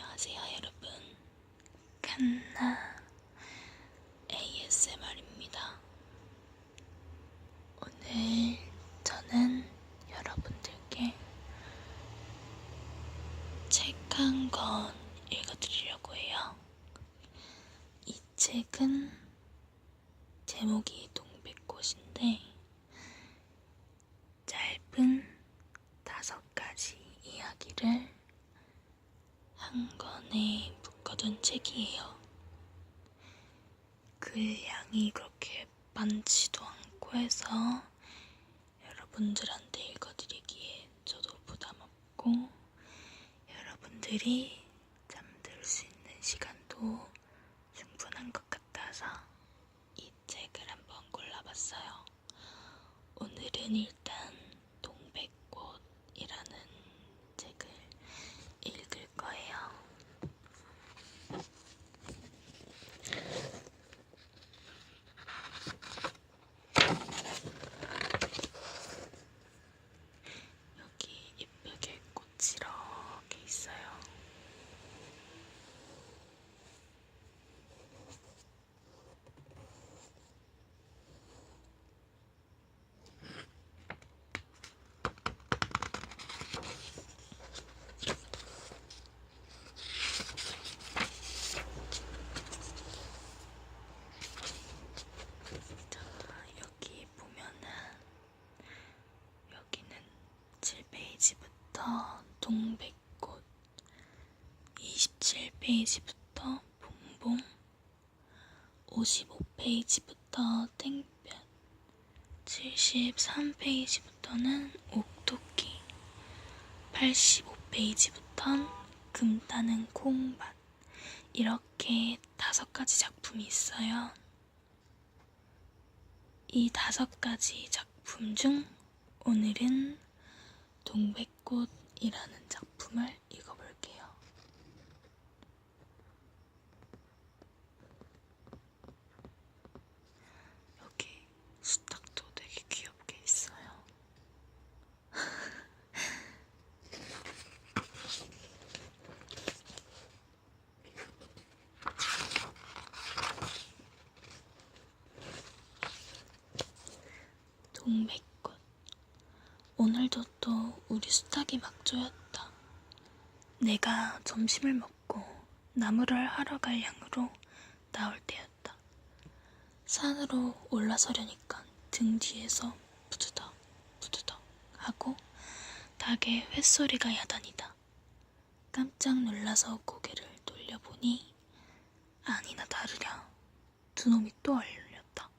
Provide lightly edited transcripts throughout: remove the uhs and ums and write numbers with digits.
안녕하세요 여러분, 칸나 ASMR입니다. 오늘 저는 여러분들께 책 한 권 읽어드리려고 해요. 이 책은 제목이 동백꽃인데 짧은 5가지 이야기를 한 권에 묶어둔 책이에요. 글량이 그렇게 많지도 않고 해서 여러분들한테 읽어드리기에 저도 부담 없고 여러분들이 잠들 수 있는 시간도 충분한 것 같아서 이 책을 한번 골라봤어요. 오늘은 일단 동백꽃이라는 책을 읽을 거예요. 여기 예쁘게 꽃이 이렇게 있어요. 자, 여기 보면은 여기는 7페이지부터 동백꽃, 27페이지부터 봄봄, 55페이지부터 땡볕, 73페이지부터는 옥토끼, 85페이지부턴 금 따는 콩밭, 이렇게 5가지 작품이 있어요. 이 5가지 작품 중 오늘은 동백꽃이라는 작품을 읽어볼게요. 여기 수탉도 되게 귀엽게 있어요. 동백꽃. 오늘도 또 우리 수탉이 막 쪼였다. 내가 점심을 먹고 나무를 하러 갈 양으로 나올 때였다. 산으로 올라서려니까 등 뒤에서 부드덕 부드덕 하고 닭의 횟소리가 야단이다. 깜짝 놀라서 고개를 돌려보니 아니나 다르랴 두 놈이 또 얼렸다.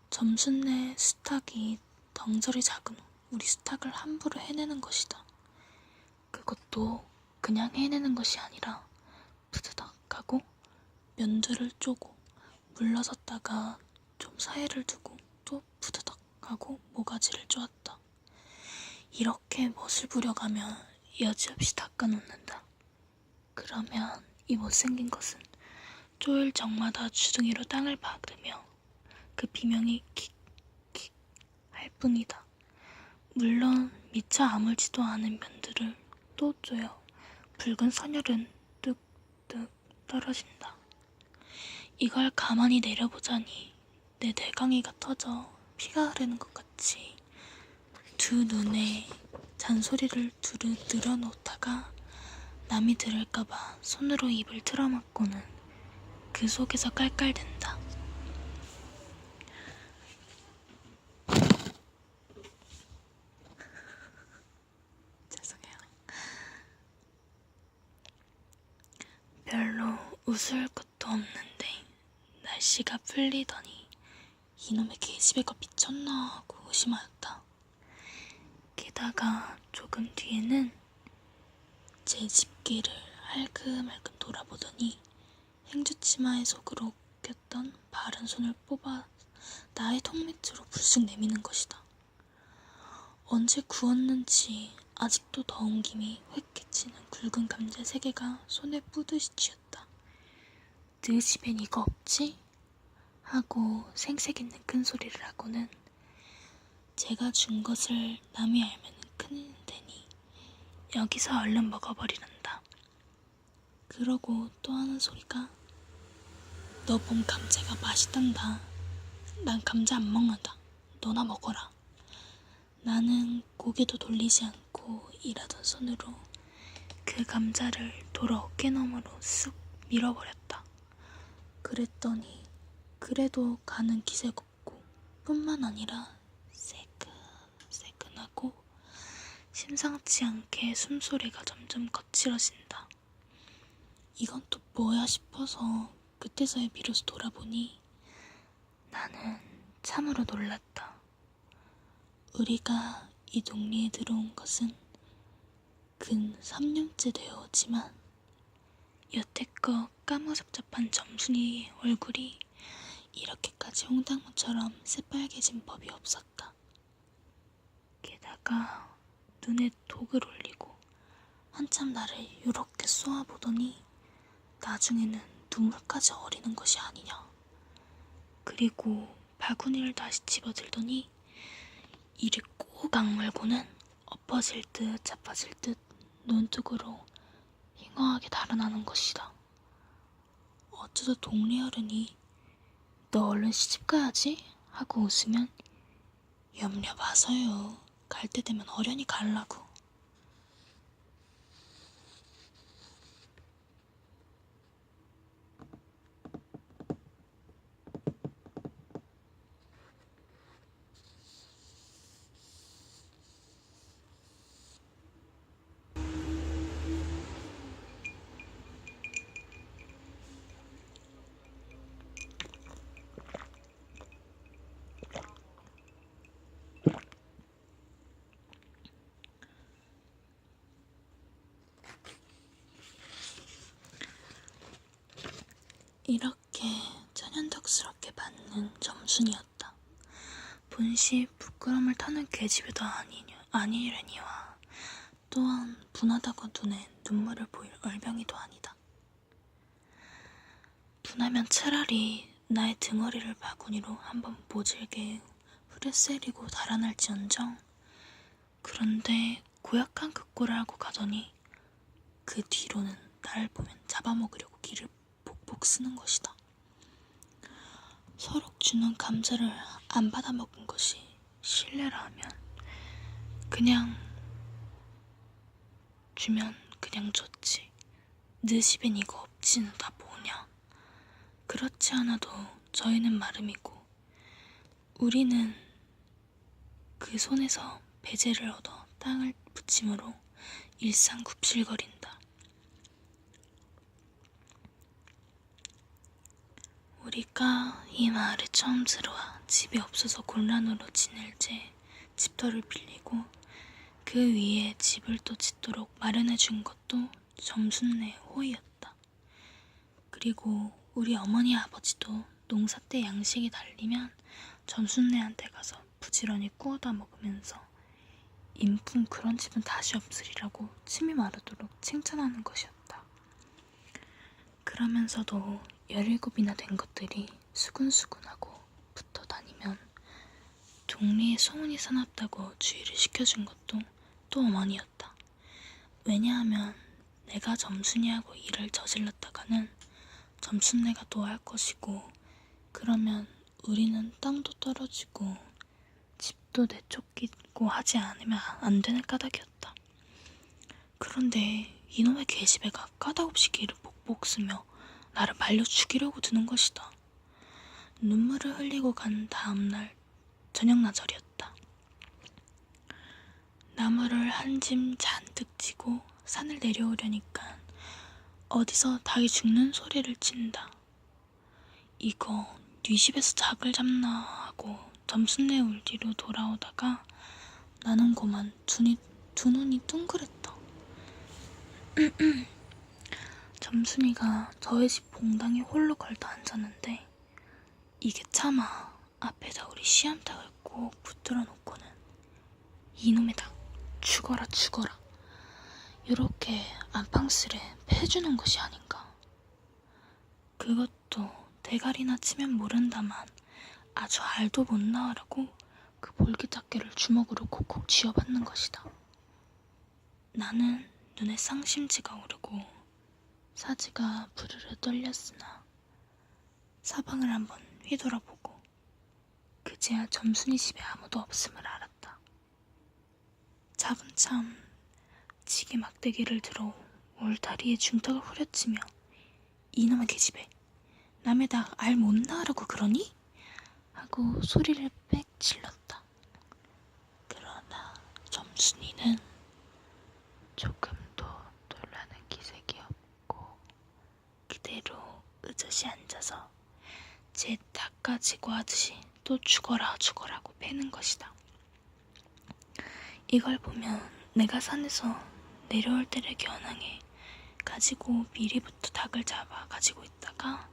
점순내 수탉이 덩저리 작은 우리 수탉을 함부로 해내는 것이다. 그것도 그냥 해내는 것이 아니라 부드덕 하고 면두를 쪼고 물러섰다가 좀 사이를 두고 또 부드덕 하고 모가지를 쪼았다. 이렇게 멋을 부려가며 여지없이 닦아놓는다. 그러면 이 못생긴 것은 쪼일 적마다 주둥이로 땅을 박으며 그 비명이 킥킥 할 뿐이다. 물론 미처 아물지도 않은 면들을 또 쪼여 붉은 선혈은 뚝뚝 떨어진다. 이걸 가만히 내려보자니 내 뇌강이가 터져 피가 흐르는 것 같이 두 눈에 잔소리를 두르 늘어놓다가 남이 들을까봐 손으로 입을 틀어막고는 그 속에서 깔깔댄다. 죄송해요. 별로 웃을 것도 없는데 날씨가 풀리더니 이놈의 계집애가 미쳤나 하고 의심하였다. 게다가 조금 뒤에는 제 집길을 할금할금 돌아보더니 행주치마의 속으로 꼈던 바른 손을 뽑아 나의 턱 밑으로 불쑥 내미는 것이다. 언제 구웠는지 아직도 더운 김이 획 끼치는 굵은 감자 3개가 손에 뿌듯이 쥐었다. 너 집엔 이거 없지? 하고 생색 있는 큰 소리를 하고는 제가 준 것을 남이 알면 큰일 되니 여기서 얼른 먹어버리란다. 그러고 또 하는 소리가 너 봄 감자가 맛있단다. 난 감자 안 먹는다. 너나 먹어라. 나는 고개도 돌리지 않고 일하던 손으로 그 감자를 돌아 어깨너머로 쓱 밀어버렸다. 그랬더니 그래도 가는 기색 없고 뿐만 아니라 새끈새끈하고 심상치 않게 숨소리가 점점 거칠어진다. 이건 또 뭐야 싶어서 그때서야 비로소 돌아보니 나는 참으로 놀랐다. 우리가 이 동리에 들어온 것은 근 3년째 되었지만 여태껏 까무잡잡한 점순이의 얼굴이 이렇게까지 홍당무처럼 새빨개진 법이 없었다. 게다가 눈에 독을 올리고 한참 나를 요렇게 쏘아보더니 나중에는 눈물까지 어리는 것이 아니냐. 그리고 바구니를 다시 집어들더니 이를 꼭 악물고는 엎어질 듯 자빠질 듯 눈뜨고로 잉어하게 달아나는 것이다. 어쩌다 동리 어른이 너 얼른 시집가야지 하고 웃으면 염려 마서요. 갈 때 되면 어련히 갈라고. 이렇게 천연덕스럽게 받는 점순이었다. 분시 부끄럼을 타는 계집애도 아니려니와 또한 분하다고 눈에 눈물을 보일 얼병이도 아니다. 분하면 차라리 나의 등허리를 바구니로 한번 모질게 후려세리고 달아날지언정. 그런데 고약한 극고를 하고 가더니 그 뒤로는 나를 보면 잡아먹으려고 귀를 복복 쓰는 것이다. 서로 주는 감자를 안 받아먹은 것이 실례라 하면 그냥 주면 그냥 줬지. 네 집엔 이거 없지는 다 뭐냐. 그렇지 않아도 저희는 마름이고 우리는 그 손에서 배제를 얻어 땅을 붙임으로 일상 굽실거린다. 우리가 이 마을에 처음 들어와 집이 없어서 곤란으로 지낼 때 집터를 빌리고 그 위에 집을 또 짓도록 마련해 준 것도 점순네 호의였다. 그리고 우리 어머니 아버지도 농사 때 양식이 달리면 점순네한테 가서 부지런히 구워다 먹으면서 인품 그런 집은 다시 없으리라고 침이 마르도록 칭찬하는 것이었다. 그러면서도 17이나 된 것들이 수근수근하고 붙어 다니면 동리에 소문이 사납다고 주의를 시켜준 것도 또 어머니였다. 왜냐하면 내가 점순이하고 일을 저질렀다가는 점순네가 노할 것이고 그러면 우리는 땅도 떨어지고 집도 내쫓기고 하지 않으면 안 되는 까닭이었다. 그런데 이놈의 계집애가 까닭없이 귀를 복복 쓰며 나를 말려 죽이려고 드는 것이다. 눈물을 흘리고 간 다음날 저녁나절이었다. 나무를 한 짐 잔뜩 지고 산을 내려오려니까 어디서 닭이 죽는 소리를 친다. 이거 네 집에서 닭을 잡나 하고 점순네 울 뒤로 돌아오다가 나는 고만 두 눈이 둥그랬다. 점순이가 저희 집 봉당에 홀로 걸터 앉았는데 이게 차마 앞에다 우리 씨암탉을 꼭 붙들어 놓고는 이놈의 닭 죽어라 죽어라 요렇게 안방스레 패주는 것이 아닌가. 그것도 대가리나 치면 모른다만 아주 알도 못 나으라고 그 볼기닦개를 주먹으로 콕콕 쥐어받는 것이다. 나는 눈에 쌍심지가 오르고 사지가 부르르 떨렸으나 사방을 한번 휘돌아보고 그제야 점순이 집에 아무도 없음을 알았다. 차분참 지게 막대기를 들어 울타리에 중턱을 후려치며 이놈의 계집애 남의 닭 알 못 낳으라고 그러니? 하고 소리를 빽 질렀다. 그러나 점순이는 조금도 놀라는 기색이 없고 그대로 의젓이 앉아서 제 닭 가지고 하듯이 또 죽어라 죽어라고 패는 것이다. 이걸 보면 내가 산에서 내려올 때를 겨냥해 가지고 미리부터 닭을 잡아 가지고 있다가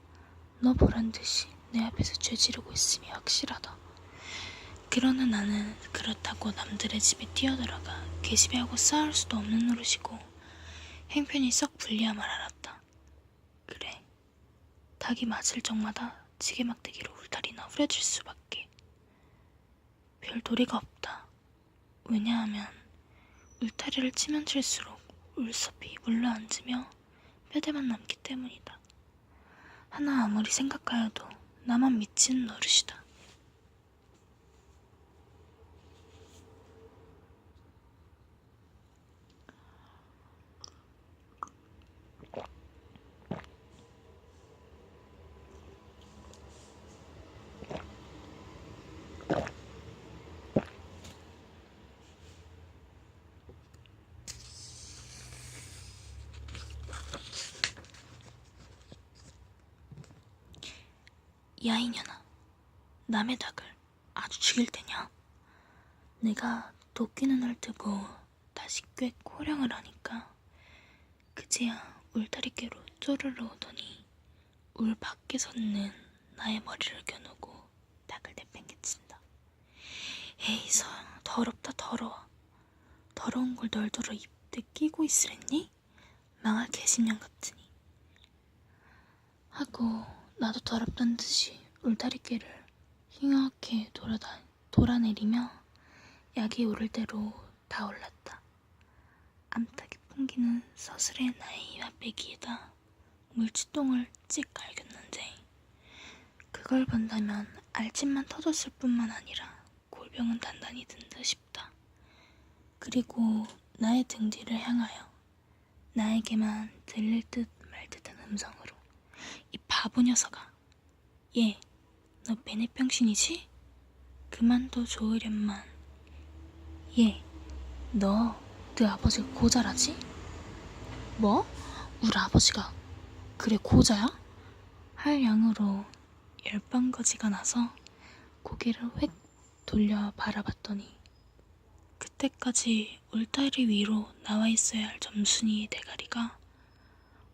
너 보란 듯이 내 앞에서 죄 지르고 있음이 확실하다. 그러나 나는 그렇다고 남들의 집에 뛰어들어가 계집애하고 싸울 수도 없는 노릇이고 행편이 썩 불리함을 알았다. 그래, 닭이 맞을 적마다 지게막대기로 울타리나 후려칠 수밖에. 별 도리가 없다. 왜냐하면 울타리를 치면 칠수록 울섭이 물러앉으며 뼈대만 남기 때문이다. 하나 아무리 생각하여도 나만 미치는 노릇이다. 야 이년아, 남의 닭을 아주 죽일 테냐? 내가 도끼 눈을 뜨고 다시 꽤 호령을 하니까 그제야 울타리께로 쪼르르 오더니 울 밖에 섰는 나의 머리를 겨누고 닭을 내팽개친다. 에이서 더럽다 더러워. 더러운 걸 널더러 입대 끼고 있으랬니? 망할 개신년 같으니. 하고 나도 더럽단 듯이 울타리께를 흉악하게 돌아내리며 약이 오를 대로 다 올랐다. 암탉이 풍기는 서슬의 나의 이마빼기에다 물치똥을 찍 갈겼는데 그걸 본다면 알집만 터졌을 뿐만 아니라 골병은 단단히 든 듯 싶다. 그리고 나의 등 뒤를 향하여 나에게만 들릴 듯 말 듯한 음성으로 이 바보 녀석아, 너 베네병신이지? 그만둬 좋으련만. 너 아버지가 고자라지? 뭐? 우리 아버지가 그래 고자야? 할 양으로 열방거지가 나서 고개를 획 돌려 바라봤더니 그때까지 울타리 위로 나와 있어야 할 점순이의 대가리가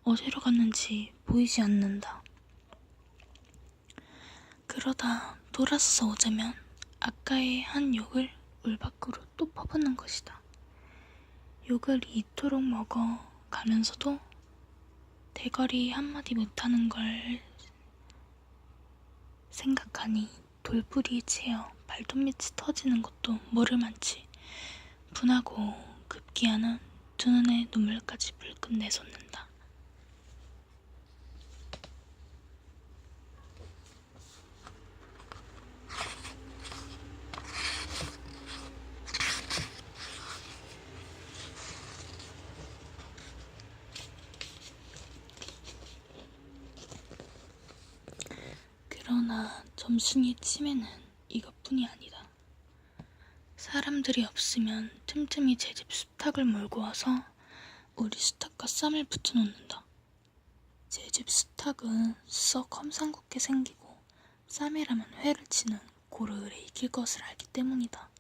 어디로 갔는지 보이지 않는다. 그러다 돌아서서 오자면 아까의 한 욕을 울 밖으로 또 퍼붓는 것이다. 욕을 이토록 먹어 가면서도 대가리 한마디 못하는 걸 생각하니 돌부리에 채어 발톱밑이 터지는 것도 모를만치 분하고 급기야는 두 눈에 눈물까지 불끈 내솟는다. 그러나 점순이의 치매는 이것뿐이 아니다. 사람들이 없으면 틈틈이 제 집 수탉을 몰고 와서 우리 수탉과 쌈을 붙여놓는다. 제 집 수탉은 썩 험상궂게 생기고 쌈이라면 회를 치는 고르을에 이길 것을 알기 때문이다.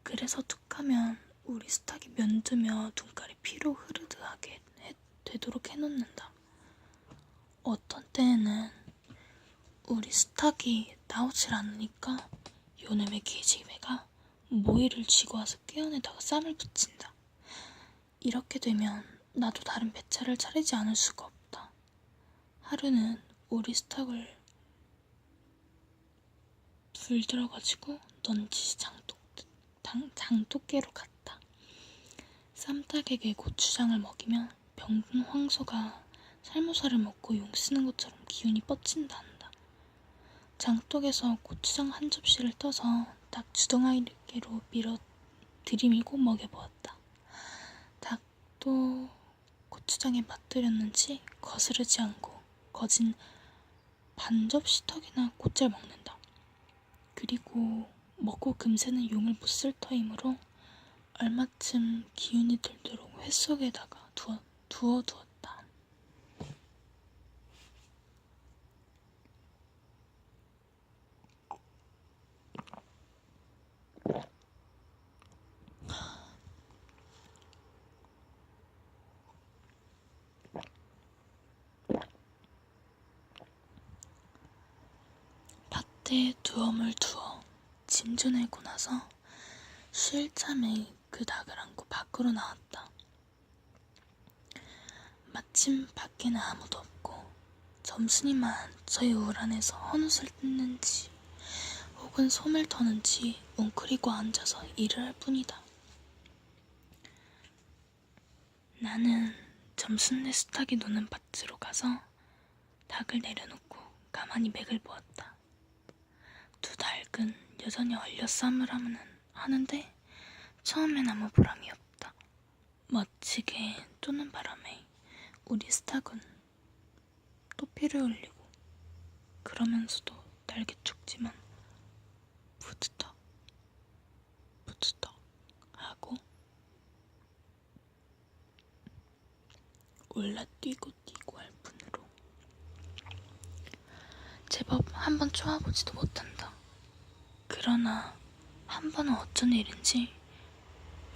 그래서 툭하면 우리 수탉이 면두며 눈깔이 피로 흐르드하게 되도록 해놓는다. 어떤 때에는 우리 수탉이 나오질 않으니까 요놈의 계집애가 모이를 쥐고 와서 깨어내다가 쌈을 붙인다. 이렇게 되면 나도 다른 배차를 차리지 않을 수가 없다. 하루는 우리 수탉을 불 들어가지고 넌지시 장독계로 갔다. 쌈닭에게 고추장을 먹이면 병든 황소가 살모사를 먹고 용 쓰는 것처럼 기운이 뻗친다 한다. 장독에서 고추장 한 접시를 떠서 닭 주둥아리로 밀어 들이밀고 먹여보았다. 닭도 고추장에 맛들였는지 거스르지 않고 거진 반 접시 턱이나 곧잘 먹는다. 그리고 먹고 금세는 용을 못 쓸 터이므로 얼마쯤 기운이 들도록 회 속에다가 두었다. 밭에 두엄을 두어 짐 내고 나서 쉴 참에 그 닭을 안고 밖으로 나왔다. 마침 밖에는 아무도 없고 점순이만 저희 울 안에서 헌옷을 뜯는지 혹은 솜을 터는지 웅크리고 앉아서 일을 할 뿐이다. 나는 점순네 수탉이 노는 밭으로 가서 닭을 내려놓고 가만히 맥을 보았다. 두 닭은 여전히 얼려 싸움을 하는데 처음엔 아무 보람이 없다. 멋지게 쪼는 바람에 우리 수탉은 또 피를 흘리고 그러면서도 날개 죽지만 부드덕 하고 올라뛰고 할 뿐으로 제법 한번 쪼아보지도 못한다. 그러나 한 번은 어쩐 일인지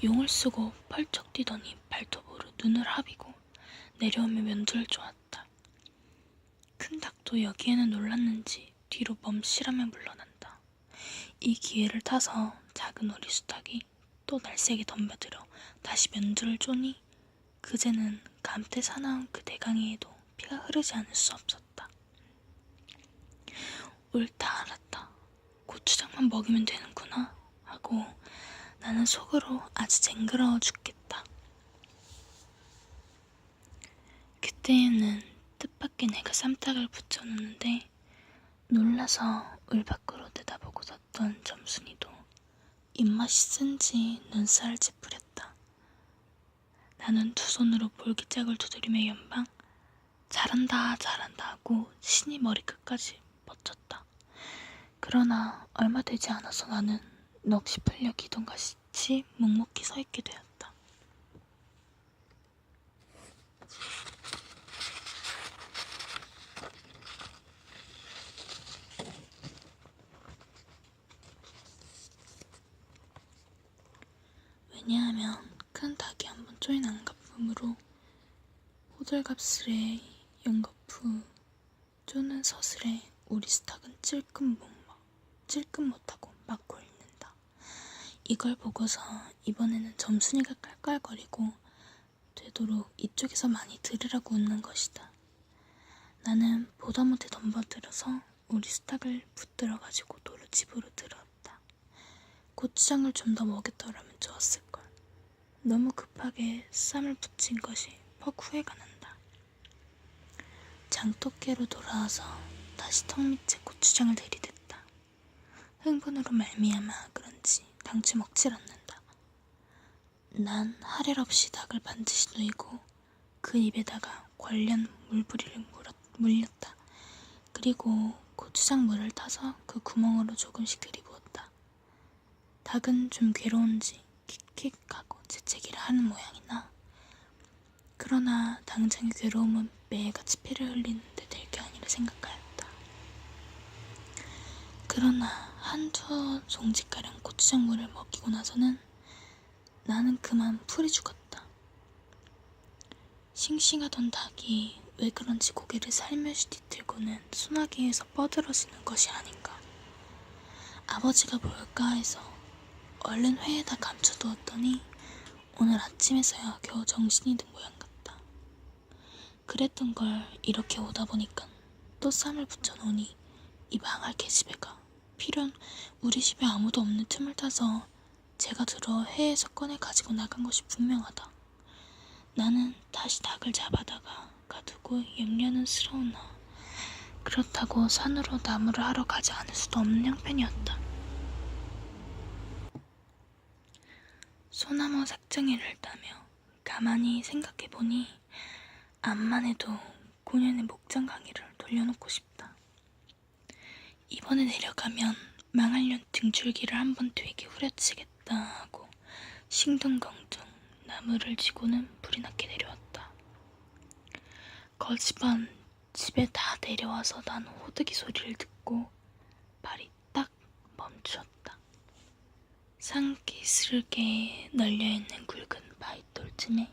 용을 쓰고 펄쩍 뛰더니 발톱으로 눈을 합이고 내려오며 면도를 쪼았다. 큰 닭도 여기에는 놀랐는지 뒤로 멈시라며 물러난다. 이 기회를 타서 작은 오리 수탉이 또 날쌔게 덤벼들어 다시 면도를 쪼니 그제는 감태 사나운 그 대강이에도 피가 흐르지 않을 수 없었다. 옳다 알았다. 고추장만 먹이면 되는구나 하고 나는 속으로 아주 쟁그러워 죽겠다. 그때에는 뜻밖의 내가 쌈닭을 붙여놓는데 놀라서 울 밖으로 내다보고 섰던 점순이도 입맛이 쓴지 눈살을 찌푸렸다. 나는 두 손으로 볼기짝을 두드리며 연방 잘한다 하고 신이 머리끝까지 뻗쳤다. 그러나 얼마 되지 않아서 나는 넋이 풀려 기둥같이 묵묵히 서 있게 되었다. 왜냐하면 큰 닭이 한번 쪼인 안가품으로 호들갑스레 연거푸 쪼는 서슬에 우리 수탉은 찔끔 못하고 맞고 있는다. 이걸 보고서 이번에는 점순이가 깔깔거리고 되도록 이쪽에서 많이 들으라고 웃는 것이다. 나는 보다 못해 덤벼들어서 우리 수탉을 붙들어가지고 도로 집으로 들어왔다. 고추장을 좀 더 먹였더라면 좋았을걸. 너무 급하게 쌈을 붙인 것이 퍽 후회가 난다. 장독계로 돌아와서 다시 턱 밑에 고추장을 들이댔다. 흥분으로 말미암아 그런지 당최 먹질 않는다. 난 할일 없이 닭을 반드시 누이고 그 입에다가 관련 물부리를 물렸다. 그리고 고추장 물을 타서 그 구멍으로 조금씩 들이부었다. 닭은 좀 괴로운지 킥킥하고 재채기를 하는 모양이나 그러나 당장의 괴로움은 매일같이 피를 흘리는데 될 게 아니라 생각하였다. 그러나 한두 송지가량 고추장물을 먹이고 나서는 나는 그만 풀이 죽었다. 싱싱하던 닭이 왜 그런지 고개를 살며시 뒤틀고는 소나기에서 뻗어지는 것이 아닌가. 아버지가 뭘까 해서 얼른 회에다 감춰두었더니 오늘 아침에서야 겨우 정신이 든 모양 같다. 그랬던 걸 이렇게 오다 보니까 또 쌈을 붙여놓으니 이 망할 계집애가 필연 우리 집에 아무도 없는 틈을 타서 제가 들어 회에서 꺼내 가지고 나간 것이 분명하다. 나는 다시 닭을 잡아다가 가두고 염려는스러우나 그렇다고 산으로 나무를 하러 가지 않을 수도 없는 형편이었다. 소나무 색쟁이를 따며 가만히 생각해보니 암만 해도 9년의 목장 강의를 돌려놓고 싶다. 이번에 내려가면 망할년 등줄기를 한번 되게 후려치겠다 하고 싱둥벙둥 나무를 지고는 불이 나게 내려왔다. 거지반 집에 다 내려와서 난 호두기 소리를 듣고 발이 딱 멈추었다. 산기슭에 널려있는 굵은 바위돌쯤에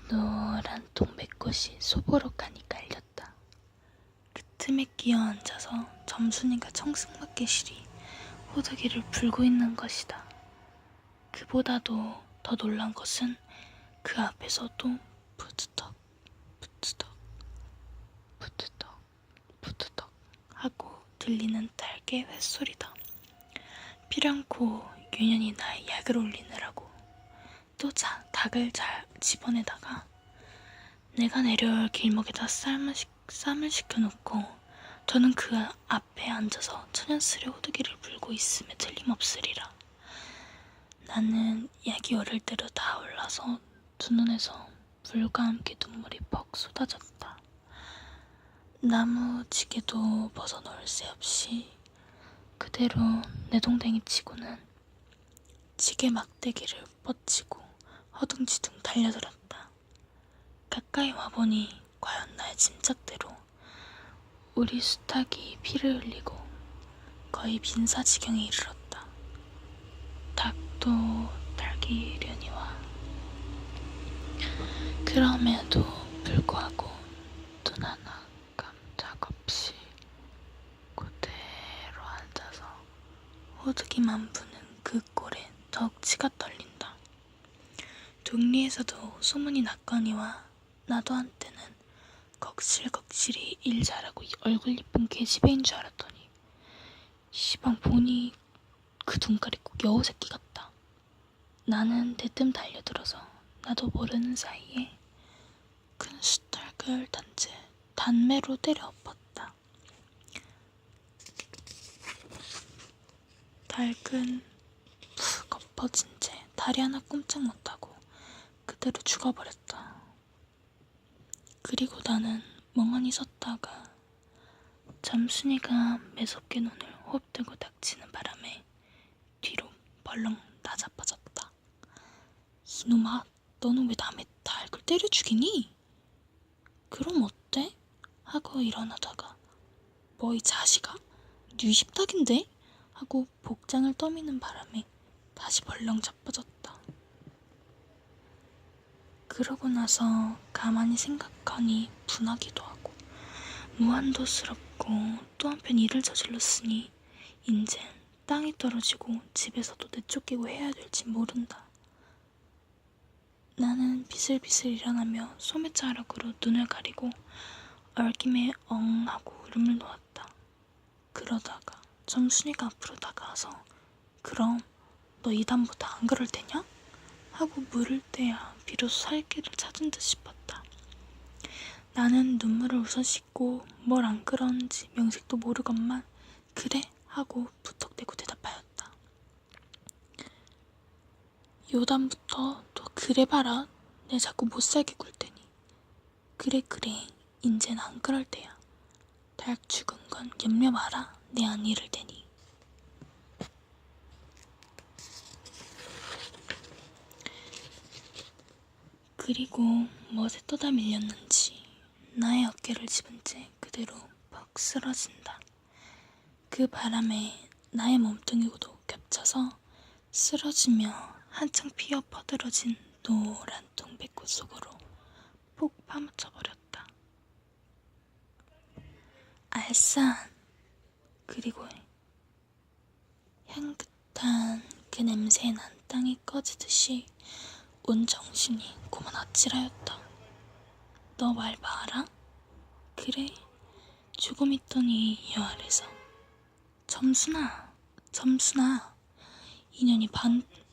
노란 동백꽃이 소보록하니 깔렸다. 그 틈에 끼어 앉아서 점순이가 청승맞게 시리 호두기를 불고 있는 것이다. 그보다도 더 놀란 것은 그 앞에서도 푸드덕 푸드덕 푸드덕 푸드덕 하고 들리는 닭의 횟소리다. 필연코 유년이 나의 약을 올리느라고 또 닭을 잘 집어내다가 내가 내려올 길목에다 쌈을 시켜놓고 저는 그 앞에 앉아서 천연스레 호두기를 불고 있음에 틀림없으리라. 나는 약이 어릴 대로 다 올라서 두 눈에서 불과 함께 눈물이 퍽 쏟아졌다. 나무 지게도 벗어놓을 새 없이 그대로 내 동댕이 치고는 지게 막대기를 뻗치고 허둥지둥 달려들었다. 가까이 와보니 과연 나의 짐작대로 우리 수탉이 피를 흘리고 거의 빈사지경에 이르렀다. 닭도 딸기려니와 그럼에도 불구하고 눈 하나 깜짝없이 그대로 앉아서 호두기만 부는 그 꼴에 더욱 치가 떨린다. 동리에서도 소문이 났거니와 나도 한때는 걱실걱실히 일 잘하고 얼굴 예쁜 계집애인 줄 알았더니 시방 보니 그 눈깔이 꼭 여우 새끼 같다. 나는 대뜸 달려들어서 나도 모르는 사이에 큰 수탉을 단매로 때려 엎었다. 닭은 푹 엎어진 채 다리 하나 꼼짝 못하고 그대로 죽어버렸다. 그리고 나는 멍하니 섰다가 점순이가 매섭게 눈을 호흡뜨고 닥치는 바람에 뒤로 벌렁 나자빠졌다. 이놈아, 너는 왜 남의 닭을 때려 죽이니? 그럼 어때? 하고 일어나다가 뭐 이 자식아? 네 십닭인데? 하고 복장을 떠미는 바람에 다시 벌렁 자빠졌다. 그러고 나서 가만히 생각하니 분하기도 하고 무한도스럽고 또 한편 일을 저질렀으니 인젠 땅이 떨어지고 집에서도 내쫓기고 해야 될지 모른다. 나는 비슬비슬 일어나며 소매자락으로 눈을 가리고 얼김에 엉 하고 울음을 놓았다. 그러다가 점순이가 앞으로 다가와서 그럼 너 이다음부터 안 그럴 테냐? 하고 물을 때야 비로소 살 길을 찾은 듯 싶었다. 나는 눈물을 우선 씻고 뭘 안 그러는지 명색도 모르건만 그래? 하고 부턱대고 대답하였다. 요담부터 너 그래 봐라. 내 자꾸 못살게 굴 테니. 그래 인젠 안 그럴 테야. 닭 죽은 건 염려 마라. 내 안 잃을 테니. 그리고 멋에 떠다 밀렸는지 나의 어깨를 집은 채 그대로 퍽 쓰러진다. 그 바람에 나의 몸뚱이도 겹쳐서 쓰러지며 한창 피어 퍼들어진 노란 동백꽃 속으로 폭 파묻혀버렸다. 알싸한 그리고 향긋한 그 냄새에 난 땅이 꺼지듯이 온 정신이 고만 아찔하였다. 너 말 봐라? 그래, 조금 있더니 여 아래서 점순아 인연이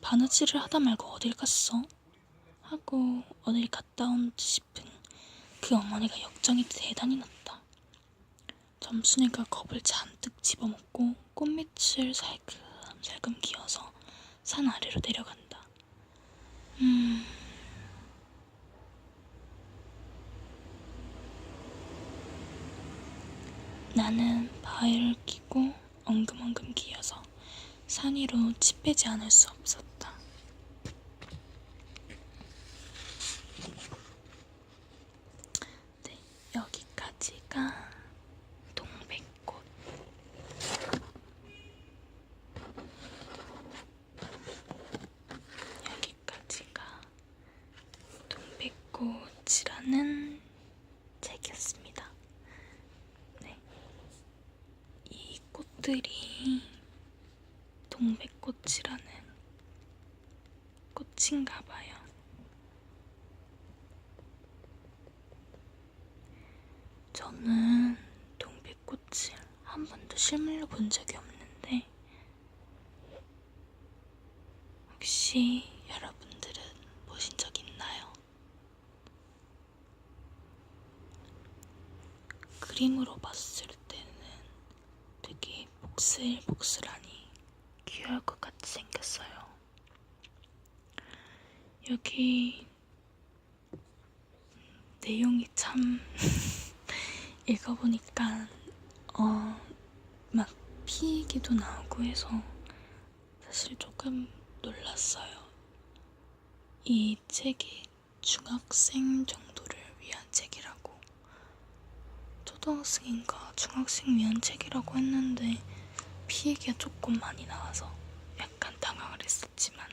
바느질을 하다 말고 어딜 갔어? 하고 어딜 갔다 온 듯 싶은 그 그 어머니가 역정이 대단히 났다. 점순이가 겁을 잔뜩 집어먹고 꽃밑을 살금살금 기어서 산 아래로 내려간다. 나는 바위를 끼고 엉금엉금 기어서 산 위로 치빼지 않을 수 없었다. 네, 여기까지가 동백꽃. 여기까지가 동백꽃이라는 책이었습니다. 네, 이 꽃들이 동백꽃이라는 꽃인가 봐요. 저는 동백꽃을 한 번도 실물로 본 적이 없는데 혹시 여러분들은 보신 적 있나요? 그림으로 봤을 때는 되게 복슬복슬하니 귀여울 것 같이 생겼어요. 여기 내용이 참 읽어보니까 막 피 얘기도 나오고 해서 사실 조금 놀랐어요. 이 책이 중학생 정도를 위한 책이라고, 초등학생인가 중학생 위한 책이라고 했는데 피 얘기가 조금 많이 나와서 약간 당황을 했었지만